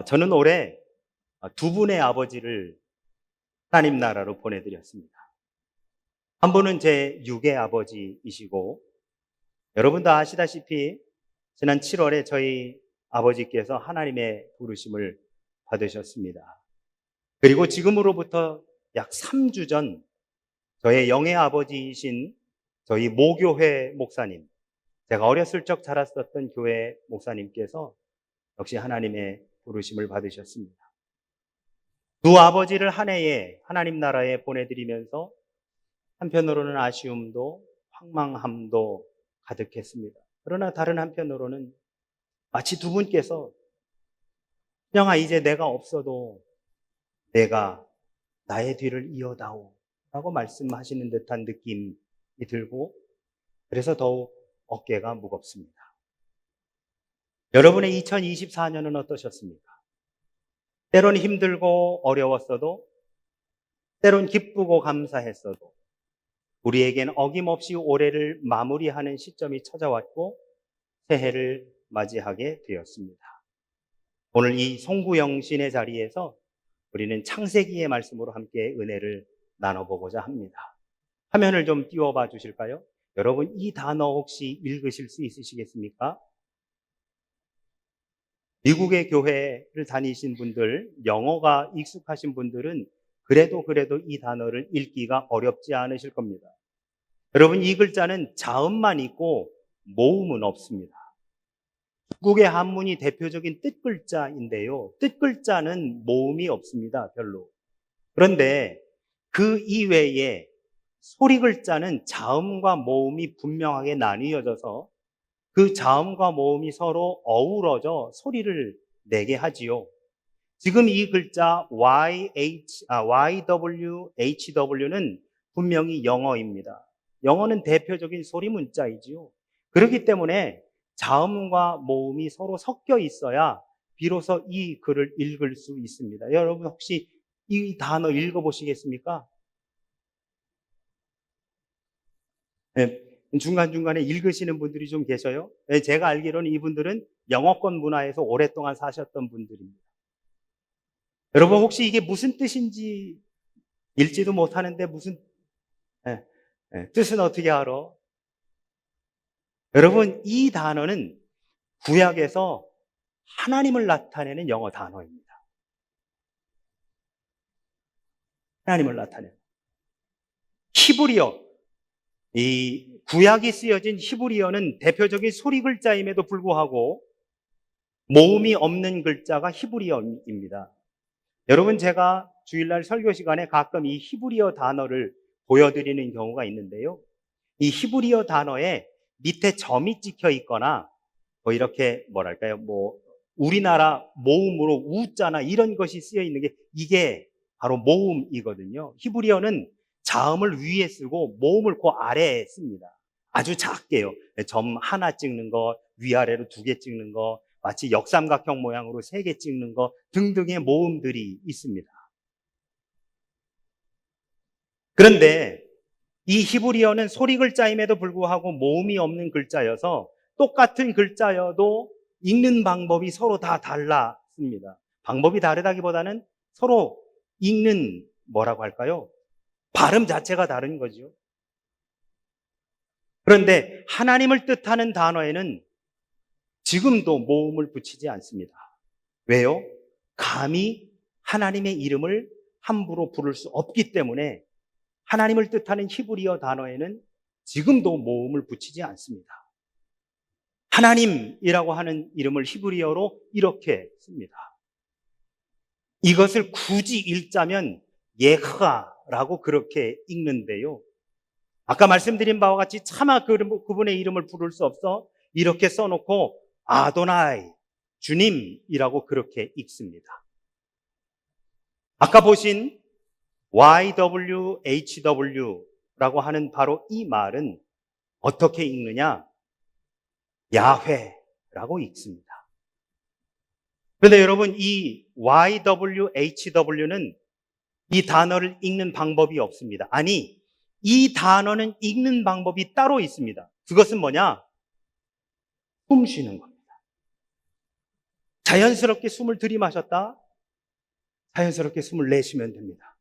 저는 올해 두 분의 아버지를 하나님 나라로 보내드렸습니다. 한 분은 제 육의 아버지이시고, 여러분도 아시다시피 지난 7월에 저희 아버지께서 하나님의 부르심을 받으셨습니다. 그리고 지금으로부터 약 3주 전 저의 영의 아버지이신 저희 모교회 목사님, 제가 어렸을 적 자랐었던 교회 목사님께서 역시 하나님의 부르심을 받으셨습니다. 두 아버지를 한 해에 하나님 나라에 보내드리면서 한편으로는 아쉬움도 황망함도 가득했습니다. 그러나 다른 한편으로는 마치 두 분께서 형아 이제 내가 없어도 내가 나의 뒤를 이어다오 라고 말씀하시는 듯한 느낌이 들고, 그래서 더욱 어깨가 무겁습니다. 여러분의 2024년은 어떠셨습니까? 때론 힘들고 어려웠어도, 때론 기쁘고 감사했어도 우리에겐 어김없이 올해를 마무리하는 시점이 찾아왔고 새해를 맞이하게 되었습니다. 오늘 이 송구영신의 자리에서 우리는 창세기의 말씀으로 함께 은혜를 나눠보고자 합니다. 화면을 좀 띄워봐 주실까요? 여러분 이 단어 혹시 읽으실 수 있으시겠습니까? 미국의 교회를 다니신 분들, 영어가 익숙하신 분들은 그래도 이 단어를 읽기가 어렵지 않으실 겁니다. 여러분 이 글자는 자음만 있고 모음은 없습니다. 북국의 한문이 대표적인 뜻글자인데요. 뜻글자는 모음이 없습니다. 별로. 그런데 그 이외에 소리글자는 자음과 모음이 분명하게 나뉘어져서 그 자음과 모음이 서로 어우러져 소리를 내게 하지요. 지금 이 글자 YWHW는 분명히 영어입니다. 영어는 대표적인 소리 문자이지요. 그렇기 때문에 자음과 모음이 서로 섞여 있어야 비로소 이 글을 읽을 수 있습니다. 여러분 혹시 이 단어 읽어보시겠습니까? 네, 중간중간에 읽으시는 분들이 좀 계셔요. 네, 제가 알기로는 이분들은 영어권 문화에서 오랫동안 사셨던 분들입니다. 여러분 혹시 이게 무슨 뜻인지 읽지도 못하는데 무슨 뜻은 어떻게 알아? 여러분 이 단어는 구약에서 하나님을 나타내는 영어 단어입니다. 하나님을 나타내는 히브리어, 이 구약이 쓰여진 히브리어는 대표적인 소리 글자임에도 불구하고 모음이 없는 글자가 히브리어입니다. 여러분 제가 주일날 설교 시간에 가끔 이 히브리어 단어를 보여드리는 경우가 있는데요. 이 히브리어 단어에 밑에 점이 찍혀 있거나 뭐 이렇게 뭐랄까요, 뭐 우리나라 모음으로 우자나 이런 것이 쓰여 있는 게 이게 바로 모음이거든요. 히브리어는 자음을 위에 쓰고 모음을 그 아래에 씁니다. 아주 작게요. 점 하나 찍는 거, 위아래로 2개 찍는 거, 마치 역삼각형 모양으로 3개 찍는 거 등등의 모음들이 있습니다. 그런데 이 히브리어는 소리 글자임에도 불구하고 모음이 없는 글자여서 똑같은 글자여도 읽는 방법이 서로 다 달랐습니다. 방법이 다르다기보다는 서로 읽는 뭐라고 할까요? 발음 자체가 다른 거죠. 그런데 하나님을 뜻하는 단어에는 지금도 모음을 붙이지 않습니다. 왜요? 감히 하나님의 이름을 함부로 부를 수 없기 때문에 하나님을 뜻하는 히브리어 단어에는 지금도 모음을 붙이지 않습니다. 하나님이라고 하는 이름을 히브리어로 이렇게 씁니다. 이것을 굳이 읽자면 예흐라고 그렇게 읽는데요. 아까 말씀드린 바와 같이 차마 그분의 이름을 부를 수 없어 이렇게 써놓고 아도나이, 주님이라고 그렇게 읽습니다. 아까 보신 YWHW라고 하는 바로 이 말은 어떻게 읽느냐? 야훼라고 읽습니다. 그런데 여러분 이 YWHW는 이 단어를 읽는 방법이 없습니다. 아니, 이 단어는 읽는 방법이 따로 있습니다. 그것은 뭐냐? 숨 쉬는 겁니다. 자연스럽게 숨을 들이마셨다. 자연스럽게 숨을 내쉬면 됩니다.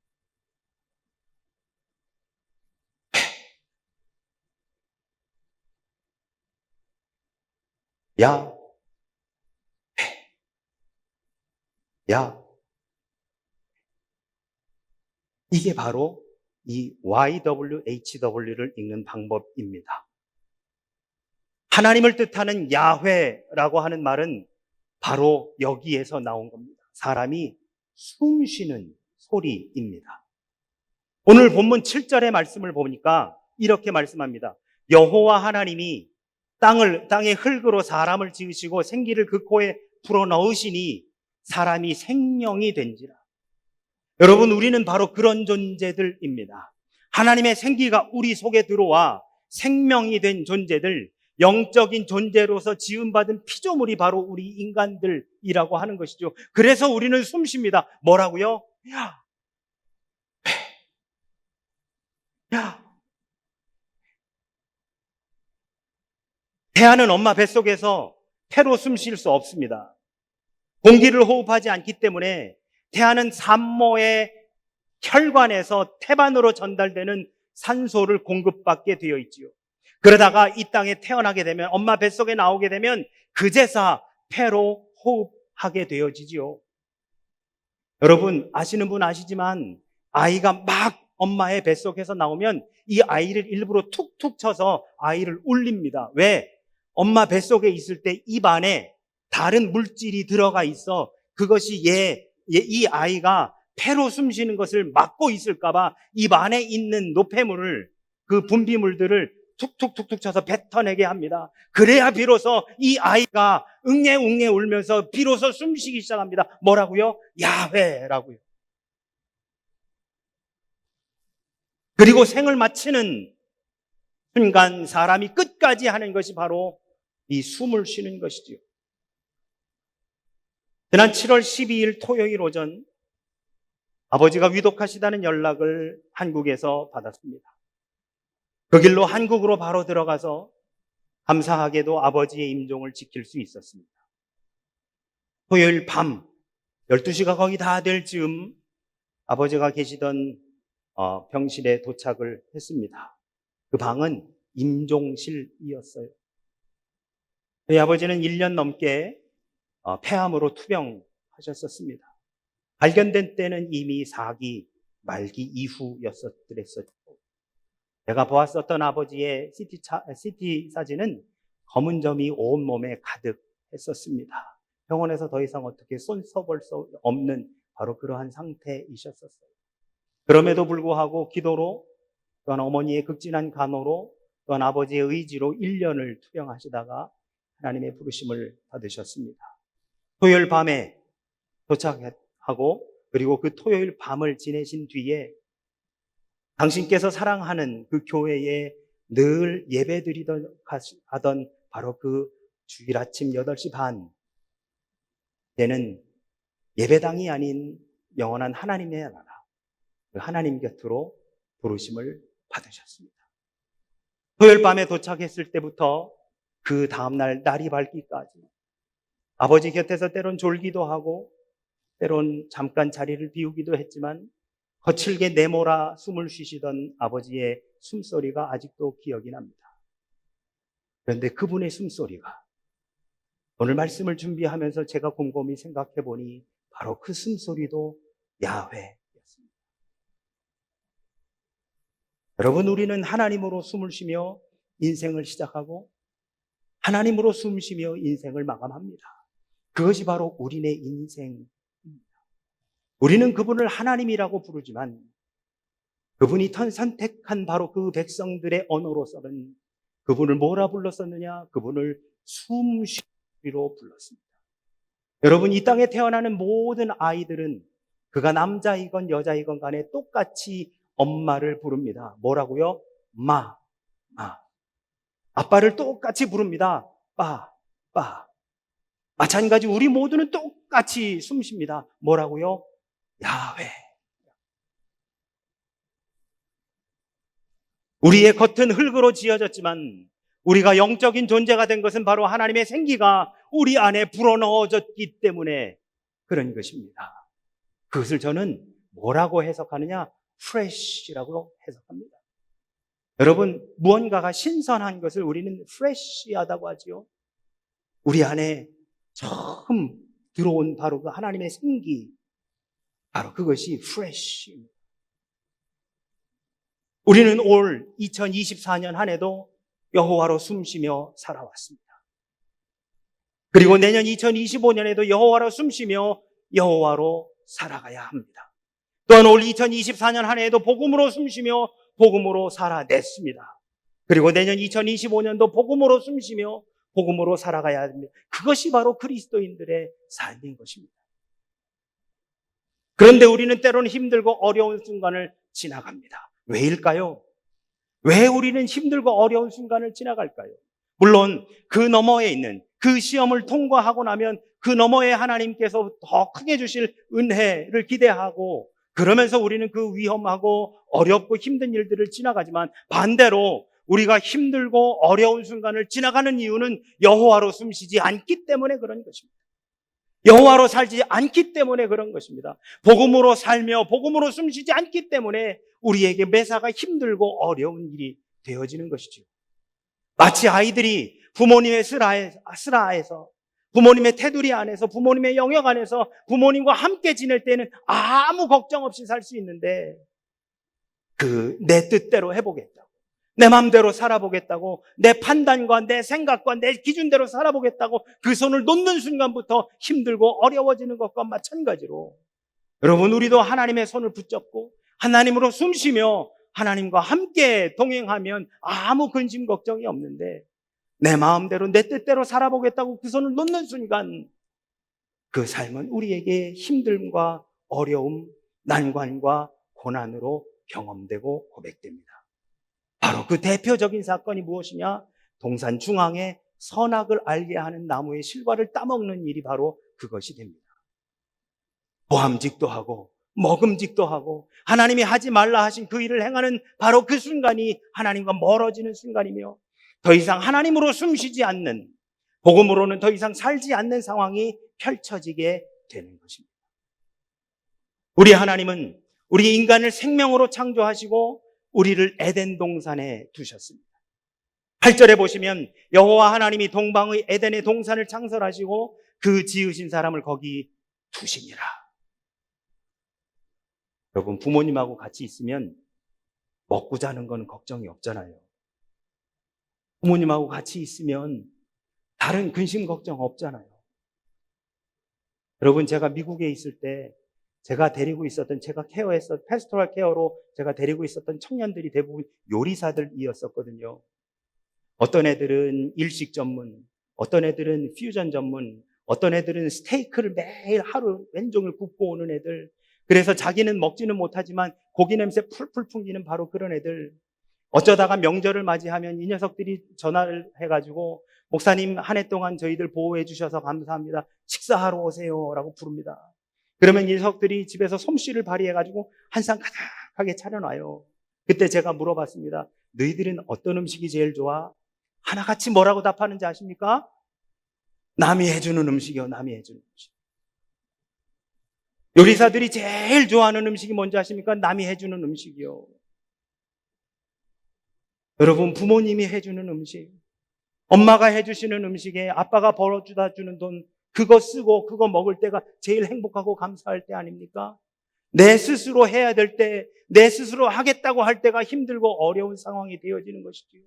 야, 야. 이게 바로 이 YWHW를 읽는 방법입니다. 하나님을 뜻하는 야훼라고 하는 말은 바로 여기에서 나온 겁니다. 사람이 숨 쉬는 소리입니다. 오늘 본문 7절의 말씀을 보니까 이렇게 말씀합니다. 여호와 하나님이 땅에 흙으로 사람을 지으시고 생기를 그 코에 불어넣으시니 사람이 생명이 된지라. 여러분, 우리는 바로 그런 존재들입니다. 하나님의 생기가 우리 속에 들어와 생명이 된 존재들, 영적인 존재로서 지음받은 피조물이 바로 우리 인간들이라고 하는 것이죠. 그래서 우리는 숨 쉽니다. 뭐라고요? 야, 야. 태아는 엄마 뱃속에서 폐로 숨 쉴 수 없습니다. 공기를 호흡하지 않기 때문에 태아는 산모의 혈관에서 태반으로 전달되는 산소를 공급받게 되어 있지요. 그러다가 이 땅에 태어나게 되면, 엄마 뱃속에 나오게 되면 그제서 폐로 호흡하게 되어지지요. 여러분, 아시는 분 아시지만 아이가 막 엄마의 뱃속에서 나오면 이 아이를 일부러 툭툭 쳐서 아이를 울립니다. 왜? 엄마 뱃속에 있을 때 입 안에 다른 물질이 들어가 있어 그것이 이 아이가 폐로 숨 쉬는 것을 막고 있을까봐 입 안에 있는 노폐물을, 그 분비물들을 툭툭툭툭 쳐서 뱉어내게 합니다. 그래야 비로소 이 아이가 웅웅 울면서 비로소 숨쉬기 시작합니다. 뭐라고요? 야훼라고요. 그리고 생을 마치는 순간 사람이 끝까지 하는 것이 바로 이 숨을 쉬는 것이지요. 지난 7월 12일 토요일 오전 아버지가 위독하시다는 연락을 한국에서 받았습니다. 그 길로 한국으로 바로 들어가서 감사하게도 아버지의 임종을 지킬 수 있었습니다. 토요일 밤 12시가 거의 다 될 즈음 아버지가 계시던 병실에 도착을 했습니다. 그 방은 임종실이었어요. 저희 아버지는 1년 넘게 폐암으로 투병하셨었습니다. 발견된 때는 이미 4기 말기 이후였었더랬었죠. 제가 보았었던 아버지의 CT 사진은 검은 점이 온몸에 가득했었습니다. 병원에서 더 이상 어떻게 손서볼 수 없는 바로 그러한 상태이셨었어요. 그럼에도 불구하고 기도로, 또한 어머니의 극진한 간호로, 또한 아버지의 의지로 1년을 투병하시다가 하나님의 부르심을 받으셨습니다. 토요일 밤에 도착하고, 그리고 그 토요일 밤을 지내신 뒤에 당신께서 사랑하는 그 교회에 늘 예배드리던 하던 바로 그 주일 아침 8시 반 때는 예배당이 아닌 영원한 하나님의 나라, 그 하나님 곁으로 부르심을 받으셨습니다. 토요일 밤에 도착했을 때부터 그 다음날 날이 밝기까지 아버지 곁에서 때론 졸기도 하고 때론 잠깐 자리를 비우기도 했지만 거칠게 내몰아 숨을 쉬시던 아버지의 숨소리가 아직도 기억이 납니다. 그런데 그분의 숨소리가 오늘 말씀을 준비하면서 제가 곰곰이 생각해 보니 바로 그 숨소리도 야훼였습니다. 여러분, 우리는 하나님으로 숨을 쉬며 인생을 시작하고 하나님으로 숨 쉬며 인생을 마감합니다. 그것이 바로 우리의 인생입니다. 우리는 그분을 하나님이라고 부르지만 그분이 선택한 바로 그 백성들의 언어로서는 그분을 뭐라 불렀었느냐? 그분을 숨쉬기로 불렀습니다. 여러분, 이 땅에 태어나는 모든 아이들은 그가 남자이건 여자이건 간에 똑같이 엄마를 부릅니다. 뭐라고요? 마. 아빠를 똑같이 부릅니다. 빠. 마찬가지 우리 모두는 똑같이 숨쉽니다. 뭐라고요? 야훼. 우리의 겉은 흙으로 지어졌지만 우리가 영적인 존재가 된 것은 바로 하나님의 생기가 우리 안에 불어넣어졌기 때문에 그런 것입니다. 그것을 저는 뭐라고 해석하느냐? fresh라고 해석합니다. 여러분, 무언가가 신선한 것을 우리는 fresh하다고 하지요. 우리 안에 처음 들어온 바로 그 하나님의 생기, 바로 그것이 fresh입니다. 우리는 올 2024년 한 해도 여호와로 숨쉬며 살아왔습니다. 그리고 내년 2025년에도 여호와로 숨쉬며 여호와로 살아가야 합니다. 또한 올 2024년 한 해에도 복음으로 숨쉬며 복음으로 살아냈습니다. 그리고 내년 2025년도 복음으로 숨쉬며 복음으로 살아가야 합니다. 그것이 바로 그리스도인들의 삶인 것입니다. 그런데 우리는 때로는 힘들고 어려운 순간을 지나갑니다. 왜일까요? 왜 우리는 힘들고 어려운 순간을 지나갈까요? 물론 그 너머에 있는 그 시험을 통과하고 나면 그 너머에 하나님께서 더 크게 주실 은혜를 기대하고, 그러면서 우리는 그 위험하고 어렵고 힘든 일들을 지나가지만, 반대로 우리가 힘들고 어려운 순간을 지나가는 이유는 여호와로 숨쉬지 않기 때문에 그런 것입니다. 여호와로 살지 않기 때문에 그런 것입니다. 복음으로 살며 복음으로 숨쉬지 않기 때문에 우리에게 매사가 힘들고 어려운 일이 되어지는 것이죠. 마치 아이들이 부모님의 슬하에서, 부모님의 테두리 안에서, 부모님의 영역 안에서 부모님과 함께 지낼 때는 아무 걱정 없이 살 수 있는데, 내 뜻대로 해보겠다고, 내 마음대로 살아보겠다고, 내 판단과 내 생각과 내 기준대로 살아보겠다고 그 손을 놓는 순간부터 힘들고 어려워지는 것과 마찬가지로, 여러분, 우리도 하나님의 손을 붙잡고 하나님으로 숨쉬며 하나님과 함께 동행하면 아무 근심 걱정이 없는데, 내 마음대로 내 뜻대로 살아보겠다고 그 손을 놓는 순간 그 삶은 우리에게 힘듦과 어려움, 난관과 고난으로 경험되고 고백됩니다. 바로 그 대표적인 사건이 무엇이냐? 동산 중앙에 선악을 알게 하는 나무의 실과를 따먹는 일이 바로 그것이 됩니다. 모함직도 하고 먹음직도 하고 하나님이 하지 말라 하신 그 일을 행하는 바로 그 순간이 하나님과 멀어지는 순간이며, 더 이상 하나님으로 숨쉬지 않는, 복음으로는 더 이상 살지 않는 상황이 펼쳐지게 되는 것입니다. 우리 하나님은 우리 인간을 생명으로 창조하시고 우리를 에덴 동산에 두셨습니다. 8절에 보시면 여호와 하나님이 동방의 에덴의 동산을 창설하시고 그 지으신 사람을 거기 두시니라. 여러분, 부모님하고 같이 있으면 먹고 자는 건 걱정이 없잖아요. 부모님하고 같이 있으면 다른 근심 걱정 없잖아요. 여러분, 제가 미국에 있을 때 제가 데리고 있었던, 제가 패스토럴 케어로 제가 데리고 있었던 청년들이 대부분 요리사들이었었거든요. 어떤 애들은 일식 전문, 어떤 애들은 퓨전 전문, 어떤 애들은 스테이크를 매일 하루 왼종일 굽고 오는 애들, 그래서 자기는 먹지는 못하지만 고기 냄새 풀풀 풍기는 바로 그런 애들. 어쩌다가 명절을 맞이하면 이 녀석들이 전화를 해가지고, 목사님 한 해 동안 저희들 보호해 주셔서 감사합니다, 식사하러 오세요 라고 부릅니다. 그러면 이 녀석들이 집에서 솜씨를 발휘해가지고 한 상 가득하게 차려놔요. 그때 제가 물어봤습니다. 너희들은 어떤 음식이 제일 좋아? 하나같이 뭐라고 답하는지 아십니까? 남이 해주는 음식이요, 남이 해주는 음식. 요리사들이 제일 좋아하는 음식이 뭔지 아십니까? 남이 해주는 음식이요. 여러분, 부모님이 해주는 음식, 엄마가 해주시는 음식에 아빠가 벌어주다 주는 돈, 그거 쓰고 그거 먹을 때가 제일 행복하고 감사할 때 아닙니까? 내 스스로 해야 될 때, 내 스스로 하겠다고 할 때가 힘들고 어려운 상황이 되어지는 것이지요.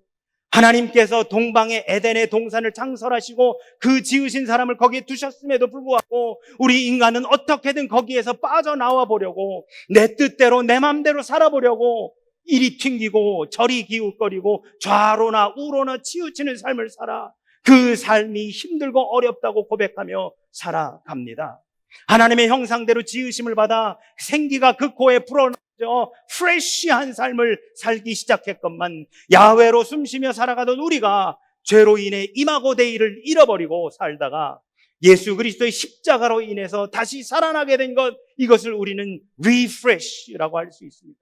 하나님께서 동방의 에덴의 동산을 창설하시고 그 지으신 사람을 거기에 두셨음에도 불구하고 우리 인간은 어떻게든 거기에서 빠져나와 보려고, 내 뜻대로 내 마음대로 살아보려고 이리 튕기고 저리 기웃거리고 좌로나 우로나 치우치는 삶을 살아 그 삶이 힘들고 어렵다고 고백하며 살아갑니다. 하나님의 형상대로 지으심을 받아 생기가 그 코에 불어넣어 프레쉬한 삶을 살기 시작했건만, 야훼로 숨쉬며 살아가던 우리가 죄로 인해 이마고 데이를 잃어버리고 살다가 예수 그리스도의 십자가로 인해서 다시 살아나게 된 것, 이것을 우리는 리프레쉬라고 할 수 있습니다.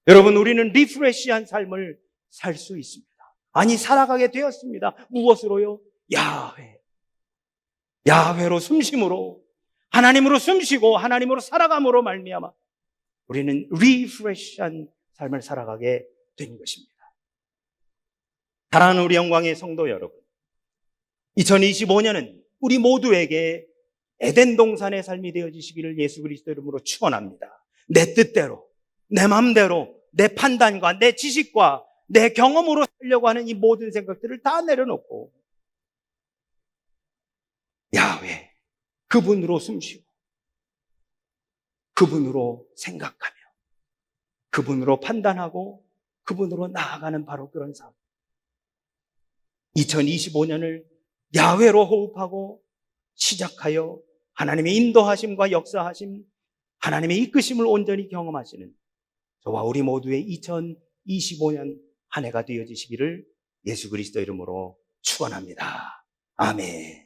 여러분, 우리는 리프레쉬한 삶을 살 수 있습니다. 아니, 살아가게 되었습니다. 무엇으로요? 야훼. 야훼로 숨심으로, 하나님으로 숨쉬고 하나님으로 살아감으로 말미암아 우리는 리프레시한 삶을 살아가게 된 것입니다. 사랑하는 우리 영광의 성도 여러분, 2025년은 우리 모두에게 에덴 동산의 삶이 되어지시기를 예수 그리스도 이름으로 축원합니다. 내 뜻대로, 내 마음대로, 내 판단과 내 지식과 내 경험으로 살려고 하는 이 모든 생각들을 다 내려놓고 야훼, 그분으로 숨쉬고 그분으로 생각하며 그분으로 판단하고 그분으로 나아가는 바로 그런 삶. 2025년을 야훼로 호흡하고 시작하여 하나님의 인도하심과 역사하심, 하나님의 이끄심을 온전히 경험하시는 저와 우리 모두의 2025년 한 해가 되어지시기를 예수 그리스도 이름으로 축원합니다. 아멘.